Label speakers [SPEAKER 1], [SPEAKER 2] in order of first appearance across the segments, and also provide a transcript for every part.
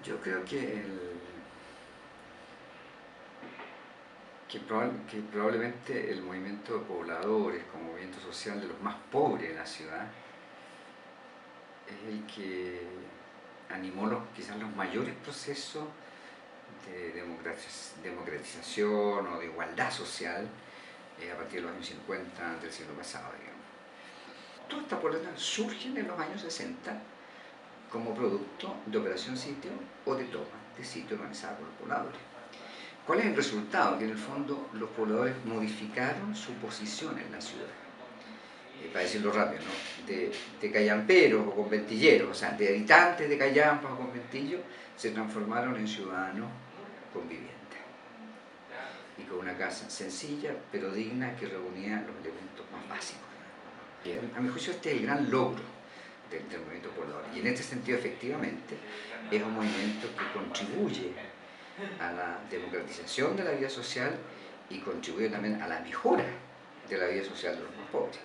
[SPEAKER 1] Yo creo que probablemente el movimiento de pobladores como movimiento social de los más pobres de la ciudad es el que animó quizás los mayores procesos de democratización o de igualdad social a partir de los años 50 del siglo pasado, digamos. Todas estas poblaciones surgen en los años 60 como producto de operación sitio o de toma de sitio organizada por los pobladores. ¿Cuál es el resultado? Que en el fondo los pobladores modificaron su posición en la ciudad. Para decirlo rápido, ¿no? De callamperos o conventilleros, o sea, de habitantes de callampas o conventillos, se transformaron en ciudadanos con vivienda. Y con una casa sencilla, pero digna, que reunía los elementos más básicos. A mi juicio este es el gran logro del movimiento poblador. Y en este sentido, efectivamente, es un movimiento que contribuye a la democratización de la vida social y contribuye también a la mejora de la vida social de los más pobres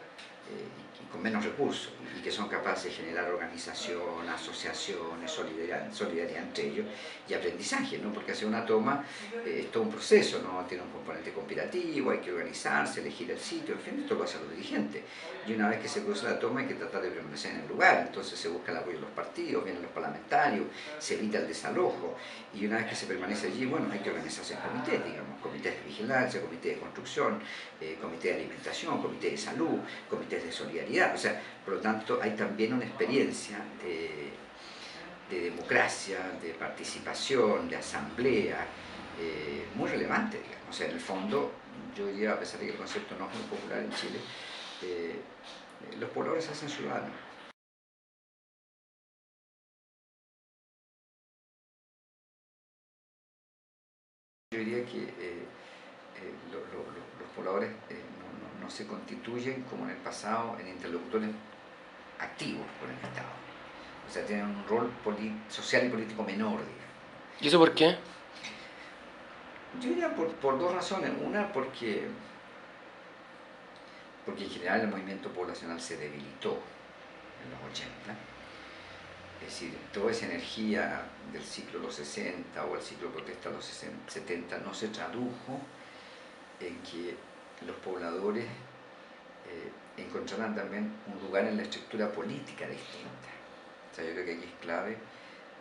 [SPEAKER 1] y con menos recursos, y que son capaces de generar organización, asociaciones, solidaridad entre ellos y aprendizaje, ¿no? Porque hacer una toma es todo un proceso, ¿no? Tiene un componente conspirativo, hay que organizarse, elegir el sitio, en fin, esto lo hacen los dirigentes. Y una vez que se produce la toma hay que tratar de permanecer en el lugar, entonces se busca el apoyo de los partidos, vienen los parlamentarios, se evita el desalojo, y una vez que se permanece allí, bueno, hay que organizarse en comités, digamos, comités de vigilancia, comités de construcción, comité de alimentación, comité de salud, comités de solidaridad, o sea, por lo tanto hay también una experiencia de democracia, de participación, de asamblea, muy relevante, digamos. O sea, en el fondo, yo diría, a pesar de que el concepto no es muy popular en Chile, los pobladores se hacen ciudadanos. Yo diría que los pobladores no se constituyen como en el pasado en interlocutores activos con el Estado. O sea, tienen un rol social y político menor, digamos.
[SPEAKER 2] ¿Y eso por qué?
[SPEAKER 1] Yo diría por dos razones. Una, porque en general el movimiento poblacional se debilitó en los 80. Es decir, toda esa energía del ciclo de los 60 o el ciclo de protesta de los 70 no se tradujo en que los pobladores encontraran también un lugar en la estructura política distinta. O sea, yo creo que aquí es clave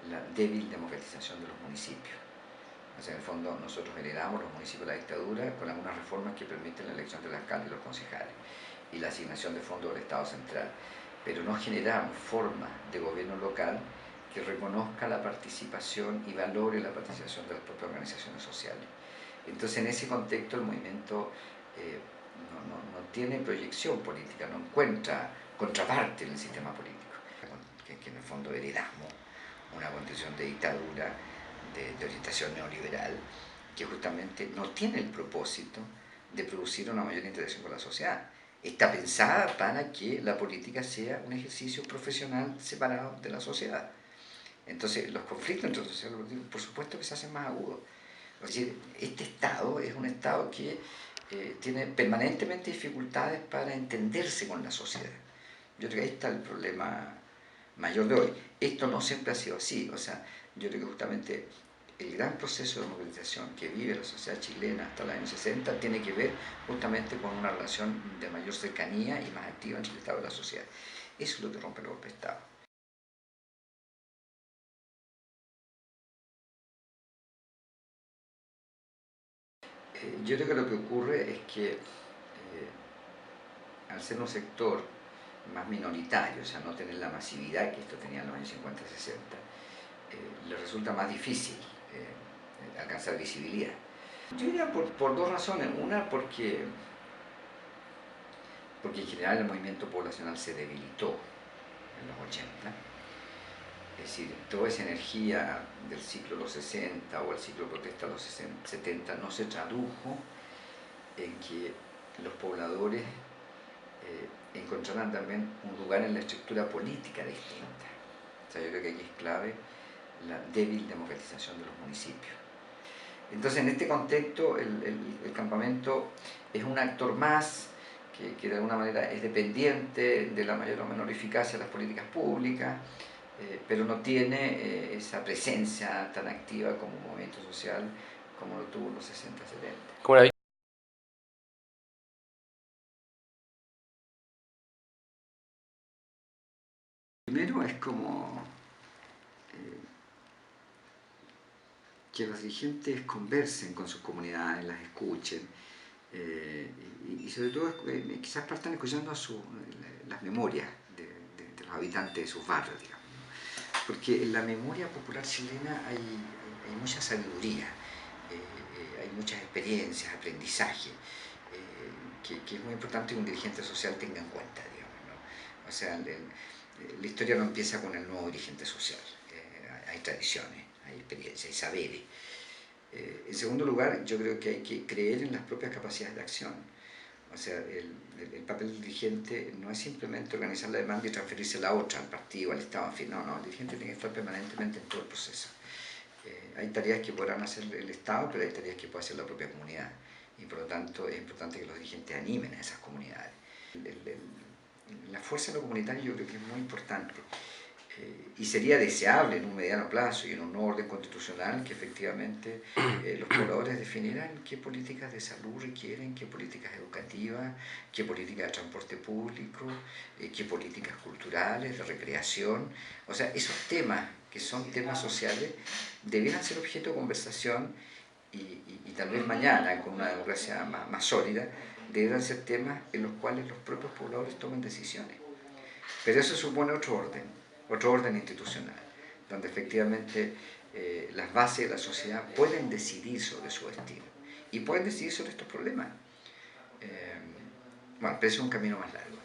[SPEAKER 1] la débil democratización de los municipios. O sea, en el fondo nosotros heredamos los municipios de la dictadura con algunas reformas que permiten la elección del alcalde y los concejales y la asignación de fondos del Estado central, pero no generamos formas de gobierno local que reconozca la participación y valore la participación de las propias organizaciones sociales. Entonces, en ese contexto el movimiento no tiene proyección política, no encuentra contraparte en el sistema político, que en el fondo heredamos una condición de dictadura de orientación neoliberal que justamente no tiene el propósito de producir una mayor interacción con la sociedad. Está pensada para que la política sea un ejercicio profesional separado de la sociedad. Entonces, los conflictos entre la sociedad y la política, por supuesto que se hacen más agudos. Es decir, este Estado es un Estado que tiene permanentemente dificultades para entenderse con la sociedad. Yo creo que ahí está el problema mayor de hoy. Esto no siempre ha sido así, o sea, yo creo que justamente el gran proceso de democratización que vive la sociedad chilena hasta los años 60 tiene que ver justamente con una relación de mayor cercanía y más activa entre el Estado y la sociedad. Eso es lo que rompe el golpe de Estado. Yo creo que lo que ocurre es que al ser un sector más minoritario, o sea, no tener la masividad que esto tenía en los años 50 y 60, le resulta más difícil alcanzar visibilidad. Yo diría por dos razones. Una, porque en general el movimiento poblacional se debilitó en los 80. Es decir, toda esa energía del ciclo de los 60 o el ciclo de protesta de los 70 no se tradujo en que los pobladores encontraran también un lugar en la estructura política distinta. O sea, yo creo que aquí es clave la débil democratización de los municipios. Entonces, en este contexto, el campamento es un actor más que de alguna manera es dependiente de la mayor o menor eficacia de las políticas públicas, pero no tiene esa presencia tan activa como movimiento social como lo tuvo en los 60-70.
[SPEAKER 2] Como la
[SPEAKER 1] Primero es como que los dirigentes conversen con sus comunidades, las escuchen, y sobre todo quizás partan escuchando las memorias de los habitantes de sus barrios, digamos. Porque en la memoria popular chilena hay mucha sabiduría, hay muchas experiencias, aprendizaje, que es muy importante que un dirigente social tenga en cuenta, digamos, ¿no? O sea, la historia no empieza con el nuevo dirigente social, hay tradiciones, hay experiencias, hay saberes. En segundo lugar, yo creo que hay que creer en las propias capacidades de acción. O sea, el papel del dirigente no es simplemente organizar la demanda y transferirse la otra al partido, al Estado, en fin, no, el dirigente tiene que estar permanentemente en todo el proceso. Hay tareas que podrán hacer el Estado, pero hay tareas que puede hacer la propia comunidad. Y por lo tanto es importante que los dirigentes animen a esas comunidades. La fuerza de lo comunitario yo creo que es muy importante. Y sería deseable en un mediano plazo y en un nuevo orden constitucional que efectivamente los pobladores definieran qué políticas de salud requieren, qué políticas educativas, qué políticas de transporte público, qué políticas culturales, de recreación. O sea, esos temas que son temas sociales debieran ser objeto de conversación y tal vez mañana, con una democracia más sólida, deberán ser temas en los cuales los propios pobladores tomen decisiones. Pero eso supone otro orden institucional, donde efectivamente las bases de la sociedad pueden decidir sobre su destino y pueden decidir sobre estos problemas. Bueno, pero es un camino más largo.